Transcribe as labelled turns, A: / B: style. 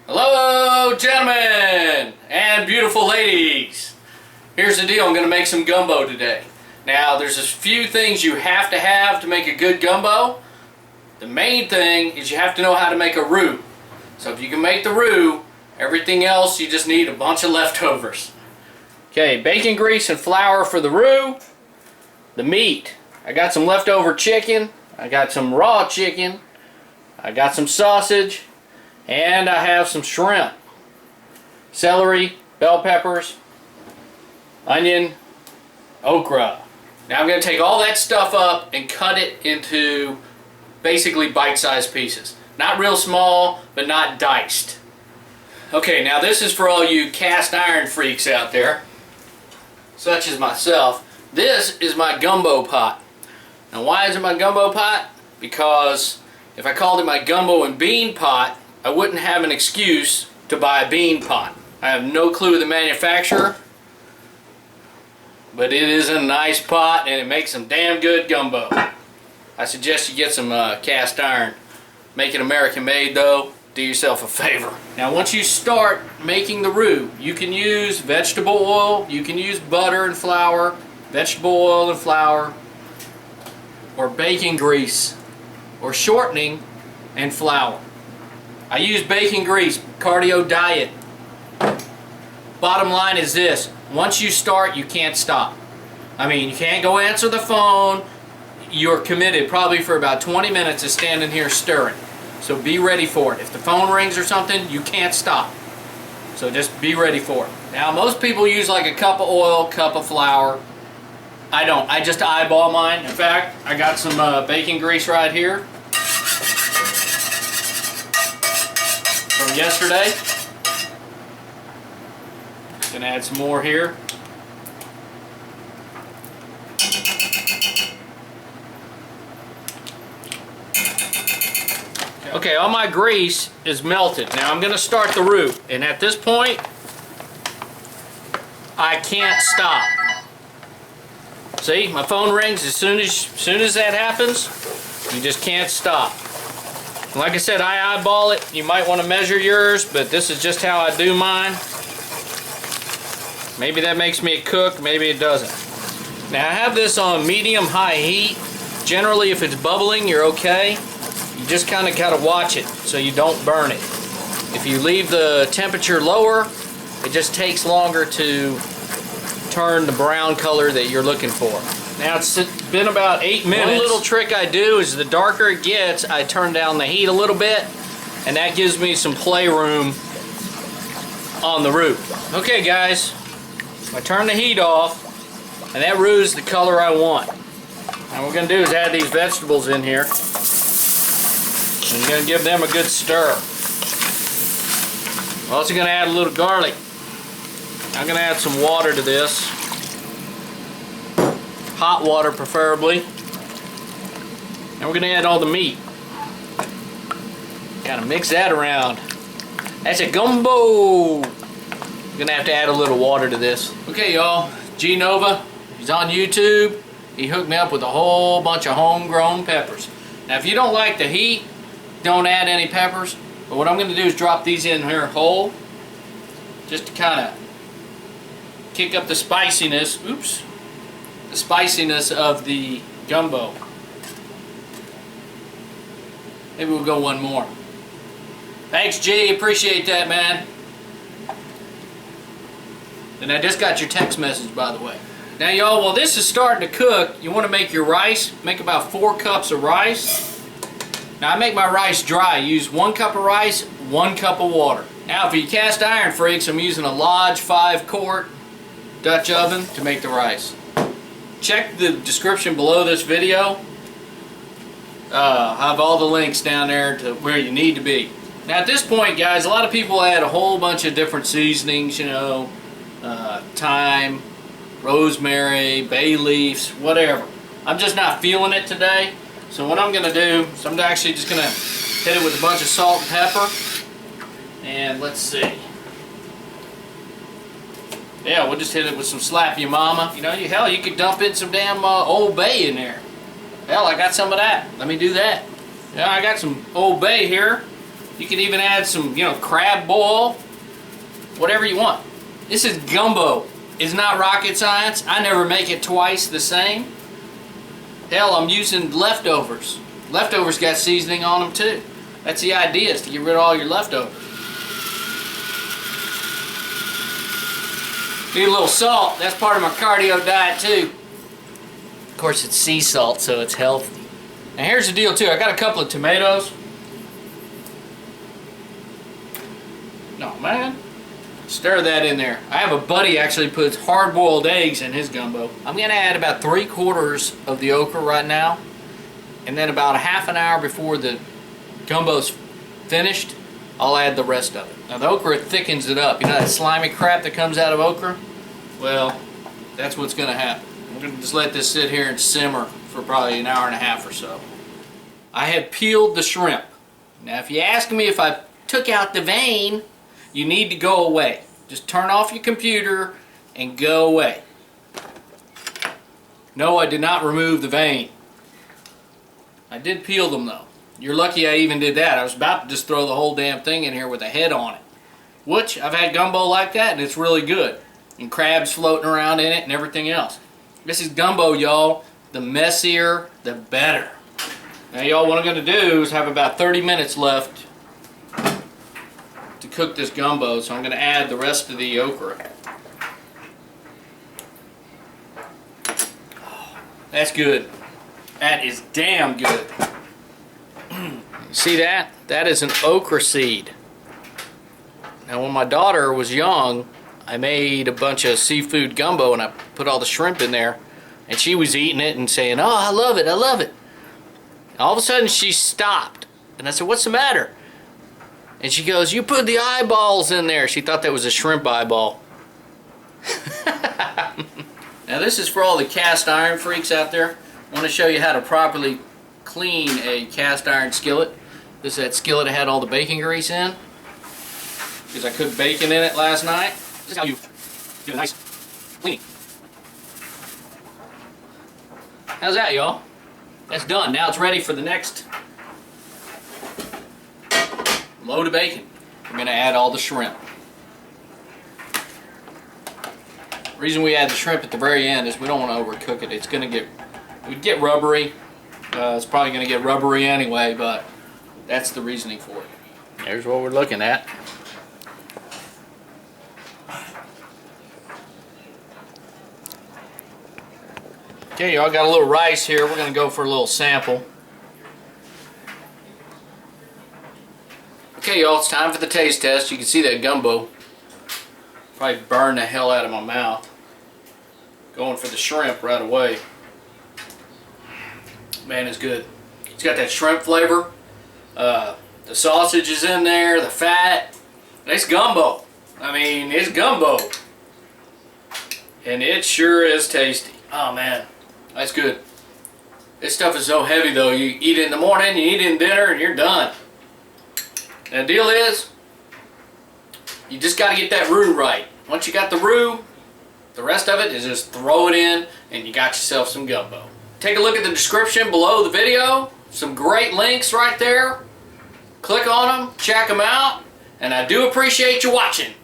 A: Hello, gentlemen and beautiful ladies. Here's the deal. I'm going to make some gumbo today. Now, there's a few things you have to make a good gumbo. The main thing is you have to know how to make a roux. So if you can make the roux, everything else you just need a bunch of leftovers. Okay, bacon grease and flour for the roux. The meat. I got some leftover chicken. I got some raw chicken. I got some sausage. And I have some shrimp, celery, bell peppers, onion, okra. Now I'm going to take all that stuff up and cut it into basically bite-sized pieces. Not real small, but not diced. Okay, now this is for all you cast iron freaks out there, such as myself. This is my gumbo pot. Now why is it my gumbo pot? Because if I called it my gumbo and bean pot, I wouldn't have an excuse to buy a bean pot. I have no clue the manufacturer, but it is a nice pot and it makes some damn good gumbo. I suggest you get some cast iron. Make it American made though. Do yourself a favor. Now once you start making the roux, you can use vegetable oil, you can use butter and flour, vegetable oil and flour, or bacon grease, or shortening and flour. I use bacon grease, cardio diet. Bottom line is this, once you start, you can't stop. I mean, you can't go answer the phone. You're committed probably for about 20 minutes of standing here stirring. So be ready for it. If the phone rings or something, you can't stop. So just be ready for it. Now, most people use like a cup of oil, cup of flour. I don't. I just eyeball mine. In fact, I got some bacon grease right here from yesterday. Gonna add some more here. Okay, all my grease is melted. Now I'm gonna start the roux, and at this point, I can't stop. See, my phone rings as soon as that happens. You just can't stop. Like I said, I eyeball it. You might want to measure yours, but this is just how I do mine. Maybe that makes me a cook, maybe it doesn't. Now I have this on medium-high heat. Generally, if it's bubbling, you're okay. You just kind of got to watch it so you don't burn it. If you leave the temperature lower, it just takes longer to turn the brown color that you're looking for. Now it's been about 8 minutes. One little trick I do is the darker it gets, I turn down the heat a little bit, and that gives me some playroom on the roux. Okay guys, I turn the heat off, and that roux is the color I want. Now what we're going to do is add these vegetables in here, and you're going to give them a good stir. I'm also going to add a little garlic. I'm going to add some water to this. Hot water preferably. And we're going to add all the meat. Kind of mix that around. That's a gumbo. I'm going to have to add a little water to this. Okay y'all, G Nova, he's on YouTube. He hooked me up with a whole bunch of homegrown peppers. Now if you don't like the heat, don't add any peppers. But what I'm going to do is drop these in here whole. Just to kind of kick up the spiciness. Oops. The spiciness of the gumbo. Maybe we'll go one more. Thanks, G. Appreciate that, man. And I just got your text message, by the way. Now, y'all, while this is starting to cook, you want to make your rice. Make about 4 cups of rice. Now, I make my rice dry. Use 1 cup of rice, 1 cup of water. Now, for you cast iron freaks, I'm using a Lodge 5-quart Dutch oven to make the rice. Check the description below this video. I have all the links down there to where you need to be. Now at this point guys, a lot of people add a whole bunch of different seasonings, you know, thyme, rosemary, bay leaves, whatever. I'm just not feeling it today. So what I'm going to do is I'm actually just going to hit it with a bunch of salt and pepper. And let's see. Yeah, we'll just hit it with some Slap Ya Mama. You know, hell, you could dump in some damn Old Bay in there. Hell, I got some of that. Let me do that. Yeah, I got some Old Bay here. You can even add some, crab boil, whatever you want. This is gumbo. It's not rocket science. I never make it twice the same. Hell, I'm using leftovers. Leftovers got seasoning on them too. That's the idea, is to get rid of all your leftovers. Need a little salt. That's part of my cardio diet too. Of course, it's sea salt, so it's healthy. Now here's the deal too. I got a couple of tomatoes. No, man. Stir that in there. I have a buddy actually puts hard-boiled eggs in his gumbo. I'm going to add about 3/4 of the okra right now. And then about a half an hour before the gumbo's finished, I'll add the rest of it. Now the okra thickens it up. You know that slimy crap that comes out of okra? Well, that's what's going to happen. I'm going to just let this sit here and simmer for probably an hour and a half or so. I have peeled the shrimp. Now if you ask me if I took out the vein, you need to go away. Just turn off your computer and go away. No, I did not remove the vein. I did peel them though. You're lucky I even did that. I was about to just throw the whole damn thing in here with a head on it. Which, I've had gumbo like that and it's really good. And crabs floating around in it and everything else. This is gumbo, y'all. The messier, the better. Now y'all, what I'm going to do is have about 30 minutes left to cook this gumbo, so I'm going to add the rest of the okra. Oh, that's good. That is damn good. See that? That is an okra seed. Now when my daughter was young, I made a bunch of seafood gumbo and I put all the shrimp in there, and she was eating it and saying, "Oh, I love it, I love it." And all of a sudden she stopped, and I said, "What's the matter?" And she goes, "You put the eyeballs in there." She thought that was a shrimp eyeball. Now this is for all the cast iron freaks out there. I want to show you how to properly clean a cast iron skillet. This is that skillet I had all the bacon grease in, because I cooked bacon in it last night. This is how you do a nice cleaning. How's that, y'all? That's done. Now it's ready for the next load of bacon. We're going to add all the shrimp. The reason we add the shrimp at the very end is we don't want to overcook it. It's going to get rubbery. It's probably going to get rubbery anyway, but that's the reasoning for it. There's what we're looking at. Okay, y'all, got a little rice here. We're going to go for a little sample. Okay, y'all, it's time for the taste test. You can see that gumbo probably burned the hell out of my mouth. Going for the shrimp right away. Man, it's good. It's got that shrimp flavor. The sausage is in there, the fat. It's gumbo. I mean, it's gumbo. And it sure is tasty. Oh, man. That's good. This stuff is so heavy though. You eat it in the morning, you eat it in dinner, and you're done. And the deal is, you just got to get that roux right. Once you got the roux, the rest of it is just throw it in and you got yourself some gumbo. Take a look at the description below the video. Some great links right there. Click on them, check them out, and I do appreciate you watching.